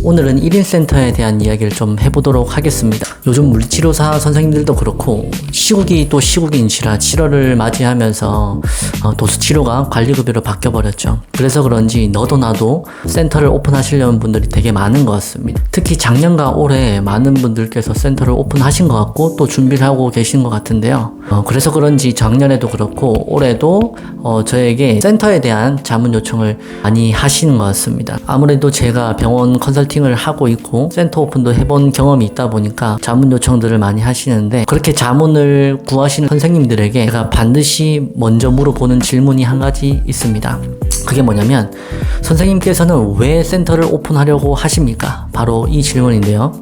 오늘은 1인 센터에 대한 이야기를 좀 해보도록 하겠습니다. 요즘 물리치료사 선생님들도 그렇고 시국이 또 시국인지라 7월을 맞이하면서 도수치료가 관리급여로 바뀌어버렸죠. 그래서 그런지 너도 나도 센터를 오픈하시려는 분들이 되게 많은 것 같습니다. 특히 작년과 올해 많은 분들께서 센터를 오픈하신 것 같고 또 준비를 하고 계신 것 같은데요. 그래서 그런지 작년에도 그렇고 올해도 저에게 센터에 대한 자문 요청을 많이 하시는 것 같습니다. 아무래도 제가 병원 컨설팅을 하고 있고 센터 오픈도 해본 경험이 있다 보니까 자문 요청들을 많이 하시는데, 그렇게 자문을 구하시는 선생님들에게 제가 반드시 먼저 물어보는 질문이 한 가지 있습니다. 그게 뭐냐면, 선생님께서는 왜 센터를 오픈하려고 하십니까? 바로 이 질문인데요.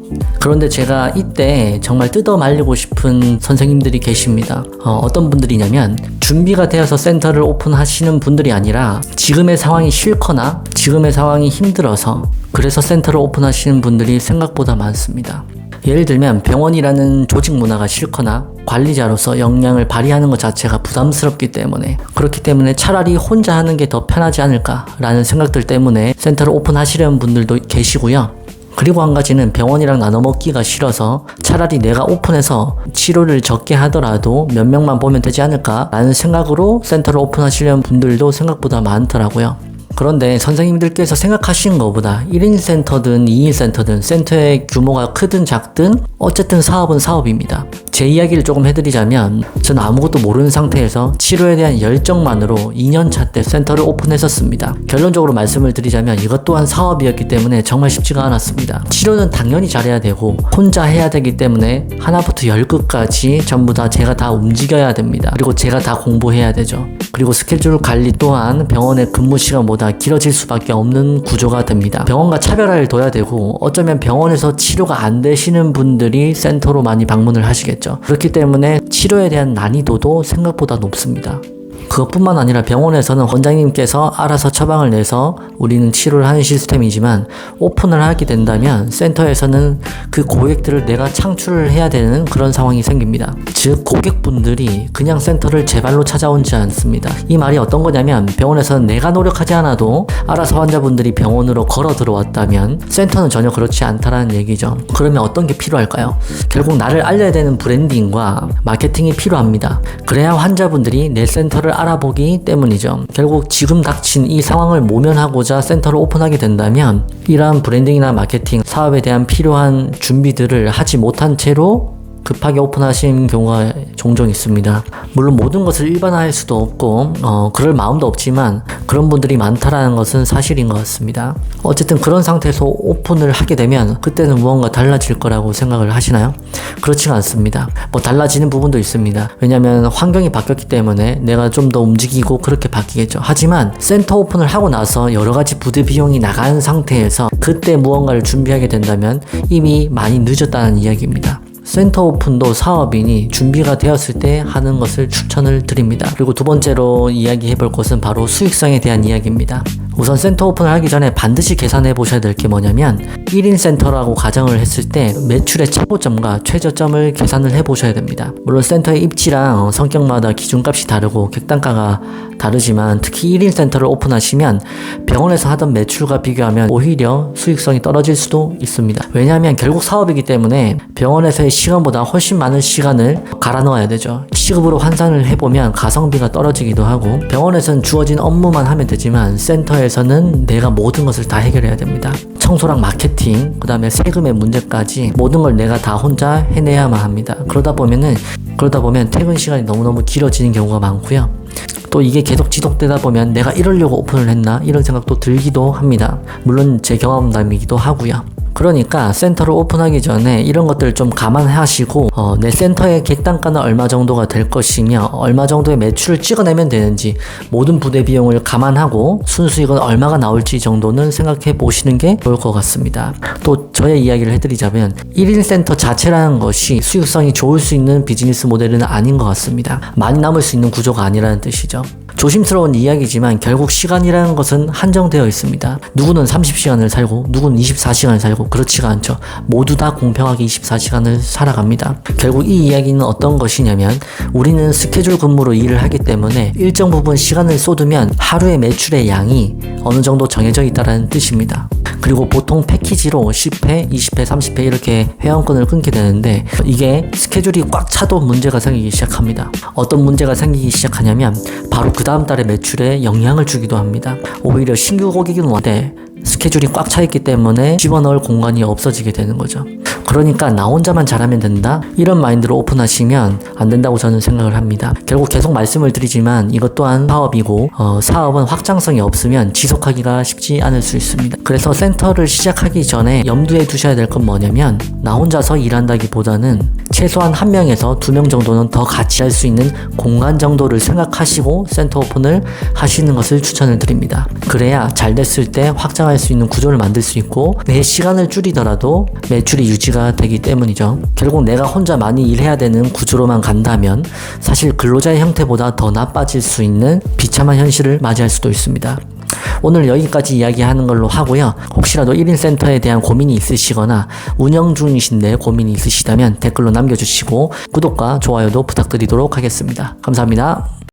그런데 제가 이때 정말 뜯어 말리고 싶은 선생님들이 계십니다. 어떤 분들이냐면, 준비가 되어서 센터를 오픈하시는 분들이 아니라 지금의 상황이 싫거나 지금의 상황이 힘들어서 그래서 센터를 오픈하시는 분들이 생각보다 많습니다. 예를 들면 병원이라는 조직 문화가 싫거나 관리자로서 역량을 발휘하는 것 자체가 부담스럽기 때문에, 그렇기 때문에 차라리 혼자 하는 게 더 편하지 않을까라는 생각들 때문에 센터를 오픈하시려는 분들도 계시고요. 그리고 한 가지는 병원이랑 나눠 먹기가 싫어서 차라리 내가 오픈해서 치료를 적게 하더라도 몇 명만 보면 되지 않을까라는 생각으로 센터를 오픈하시려는 분들도 생각보다 많더라고요. 그런데 선생님들께서 생각하시는 것보다 1인 센터든 2인 센터든 센터의 규모가 크든 작든 어쨌든 사업은 사업입니다. 제 이야기를 조금 해드리자면, 저는 아무것도 모르는 상태에서 치료에 대한 열정만으로 2년차 때 센터를 오픈했었습니다. 결론적으로 말씀을 드리자면 이것 또한 사업이었기 때문에 정말 쉽지가 않았습니다. 치료는 당연히 잘해야 되고 혼자 해야 되기 때문에 하나부터 10끝까지 전부 다 제가 다 움직여야 됩니다. 그리고 제가 다 공부해야 되죠. 그리고 스케줄 관리 또한 병원의 근무 시간보다 길어질 수밖에 없는 구조가 됩니다. 병원과 차별화를 둬야 되고, 어쩌면 병원에서 치료가 안 되시는 분들이 센터로 많이 방문을 하시겠죠. 그렇기 때문에 치료에 대한 난이도도 생각보다 높습니다. 그것뿐만 아니라 병원에서는 원장님께서 알아서 처방을 내서 우리는 치료를 하는 시스템이지만, 오픈을 하게 된다면 센터에서는 그 고객들을 내가 창출을 해야 되는 그런 상황이 생깁니다. 즉 고객분들이 그냥 센터를 제 발로 찾아오지 않습니다. 이 말이 어떤 거냐면, 병원에서는 내가 노력하지 않아도 알아서 환자분들이 병원으로 걸어 들어왔다면 센터는 전혀 그렇지 않다라는 얘기죠. 그러면 어떤 게 필요할까요? 결국 나를 알려야 되는 브랜딩과 마케팅이 필요합니다. 그래야 환자분들이 내 센터를 알아보기 때문이죠. 결국 지금 닥친 이 상황을 모면하고자 센터를 오픈하게 된다면 이러한 브랜딩이나 마케팅, 사업에 대한 필요한 준비들을 하지 못한 채로 급하게 오픈하시는 경우가 종종 있습니다. 물론 모든 것을 일반화할 수도 없고 그럴 마음도 없지만 그런 분들이 많다라는 것은 사실인 것 같습니다. 어쨌든 그런 상태에서 오픈을 하게 되면 그때는 무언가 달라질 거라고 생각을 하시나요? 그렇지가 않습니다. 달라지는 부분도 있습니다. 왜냐하면 환경이 바뀌었기 때문에 내가 좀 더 움직이고 그렇게 바뀌겠죠. 하지만 센터 오픈을 하고 나서 여러 가지 부대 비용이 나간 상태에서 그때 무언가를 준비하게 된다면 이미 많이 늦었다는 이야기입니다. 센터 오픈도 사업이니 준비가 되었을 때 하는 것을 추천을 드립니다. 그리고 두 번째로 이야기해 볼 것은 바로 수익성에 대한 이야기입니다. 우선 센터 오픈을 하기 전에 반드시 계산해 보셔야 될 게 뭐냐면, 1인 센터라고 가정을 했을 때 매출의 최고점과 최저점을 계산을 해 보셔야 됩니다. 물론 센터의 입지랑 성격마다 기준값이 다르고 객단가가 다르지만, 특히 1인 센터를 오픈하시면 병원에서 하던 매출과 비교하면 오히려 수익성이 떨어질 수도 있습니다. 왜냐하면 결국 사업이기 때문에 병원에서의 시간보다 훨씬 많은 시간을 갈아 넣어야 되죠. 시급으로 환산을 해보면 가성비가 떨어지기도 하고, 병원에서는 주어진 업무만 하면 되지만 센터에서는 내가 모든 것을 다 해결해야 됩니다. 청소랑 마케팅, 그 다음에 세금의 문제까지 모든 걸 내가 다 혼자 해내야만 합니다. 그러다 보면 퇴근 시간이 너무너무 길어지는 경우가 많고요. 또 이게 계속 지속되다 보면 내가 이러려고 오픈을 했나? 이런 생각도 들기도 합니다. 물론 제 경험담이기도 하고요. 그러니까 센터를 오픈하기 전에 이런 것들을 좀 감안하시고 내 센터의 객단가는 얼마 정도가 될 것이며 얼마 정도의 매출을 찍어내면 되는지 모든 부대 비용을 감안하고 순수익은 얼마가 나올지 정도는 생각해 보시는 게 좋을 것 같습니다. 또 저의 이야기를 해드리자면 1인 센터 자체라는 것이 수익성이 좋을 수 있는 비즈니스 모델은 아닌 것 같습니다. 많이 남을 수 있는 구조가 아니라는 뜻이죠. 조심스러운 이야기지만 결국 시간이라는 것은 한정되어 있습니다. 누구는 30시간을 살고 누구는 24시간을 살고 그렇지가 않죠. 모두 다 공평하게 24시간을 살아갑니다. 결국 이 이야기는 어떤 것이냐면 우리는 스케줄 근무로 일을 하기 때문에 일정 부분 시간을 쏟으면 하루의 매출의 양이 어느 정도 정해져 있다는 뜻입니다. 그리고 보통 패키지로 10회, 20회, 30회 이렇게 회원권을 끊게 되는데 이게 스케줄이 꽉 차도 문제가 생기기 시작합니다. 어떤 문제가 생기기 시작하냐면 바로 그 다음 달의 매출에 영향을 주기도 합니다. 오히려 신규 고객은 왔는데 스케줄이 꽉 차 있기 때문에 집어넣을 공간이 없어지게 되는 거죠. 그러니까 나 혼자만 잘하면 된다? 이런 마인드로 오픈하시면 안 된다고 저는 생각을 합니다. 결국 계속 말씀을 드리지만 이것 또한 사업이고 사업은 확장성이 없으면 지속하기가 쉽지 않을 수 있습니다. 그래서 센터를 시작하기 전에 염두에 두셔야 될 건 뭐냐면 나 혼자서 일한다기보다는 최소한 1명에서 2명 정도는 더 같이 할 수 있는 공간 정도를 생각하시고 센터 오픈을 하시는 것을 추천을 드립니다. 그래야 잘 됐을 때 확장할 수 있는 구조를 만들 수 있고 내 시간을 줄이더라도 매출이 유지가 되기 때문이죠. 결국 내가 혼자 많이 일해야 되는 구조로만 간다면 사실 근로자의 형태보다 더 나빠질 수 있는 비참한 현실을 맞이할 수도 있습니다. 오늘 여기까지 이야기하는 걸로 하고요. 혹시라도 1인 센터에 대한 고민이 있으시거나 운영 중이신데 고민이 있으시다면 댓글로 남겨주시고 구독과 좋아요도 부탁드리도록 하겠습니다. 감사합니다.